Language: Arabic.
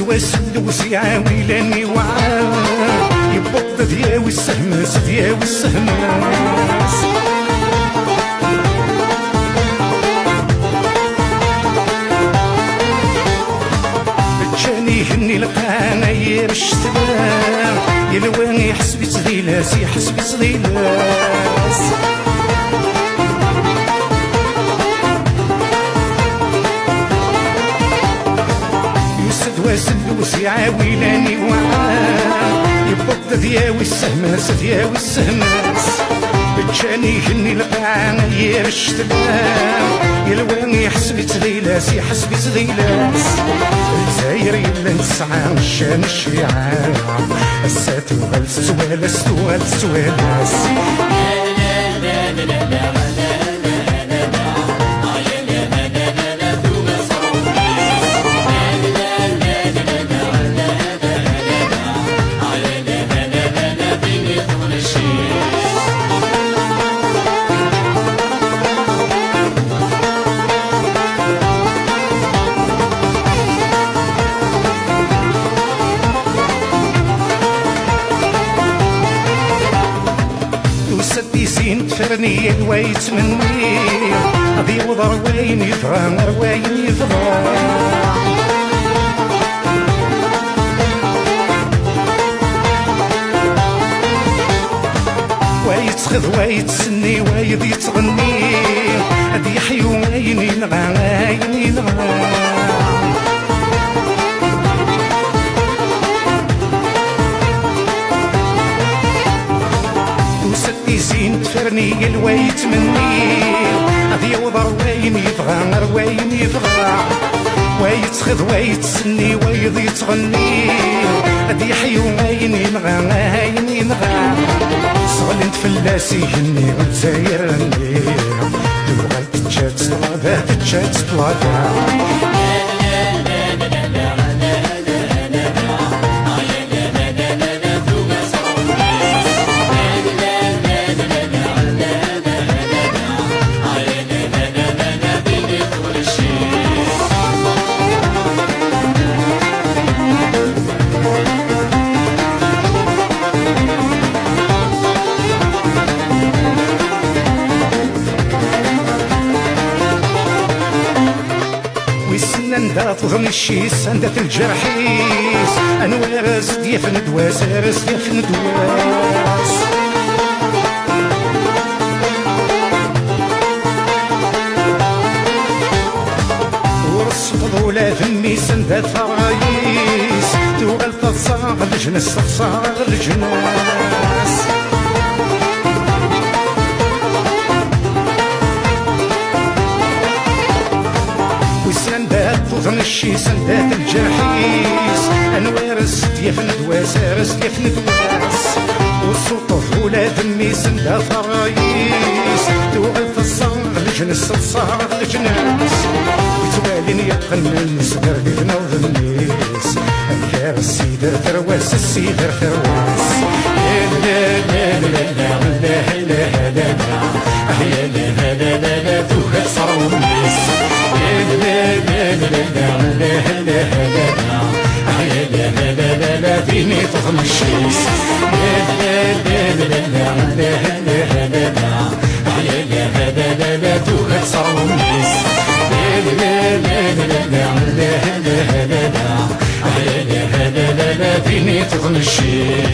وسلوس يعاوي لاني وعاه يبط دياوي السهماس دياوي السهماس بتجاني هني لقانا يرش تبان يلواني يحسبي تذيلاس يحسبي تذيلاس وسلوس يعاوي لاني وعاه يبط دياوي السهماس دياوي السهماس بتجاني هني لقانا يرش تبان يلواني يحسبي تذيلاس يحسبي تذيلاس الجزاير يلا نسعى شان الشيعان السات وغال السوالس وغال السوالس سين تفرني الويت مني أبي وضر وين يفغى وين يفغى ويتخذ ويتسني ويد يتغني أدي يحيو وين ينغى وين ينغى زين تفرني الويت مني أذي وضر وين يفغى وين يفغى ويتخذ ويتسني ويض يتغني أذي يحيو وين ينغى وين ينغى صغلنت فلاسي هني والجزاير رني تبغى تتشات طلابها تتشات طلابها سندا تظن الشيس سندة الجرحيس أنوارس ديف ندواس رس ديف ندواس ورس فضولة ذمي سندة فرايس توغل تصاغ الجنس تصاغ الجناس سندات تظن الشي سندات الجرحيس أنوارس ديف ندواس رس ديف ندواس والسلطة ولا ذمي سندات فرايس توغل تصاغ الجنس تصاغ الجناس وتوالين يقن المسدر بيدنا وذنيس الكار السيدر ثرواس السيدر ثرواس لا لا لا لا لا لا لا لا لا لا لا لا توهد صاروا الناس لا لا لا لا لا لا لا لا فيني تضم الشيس لا لا لا الشيخ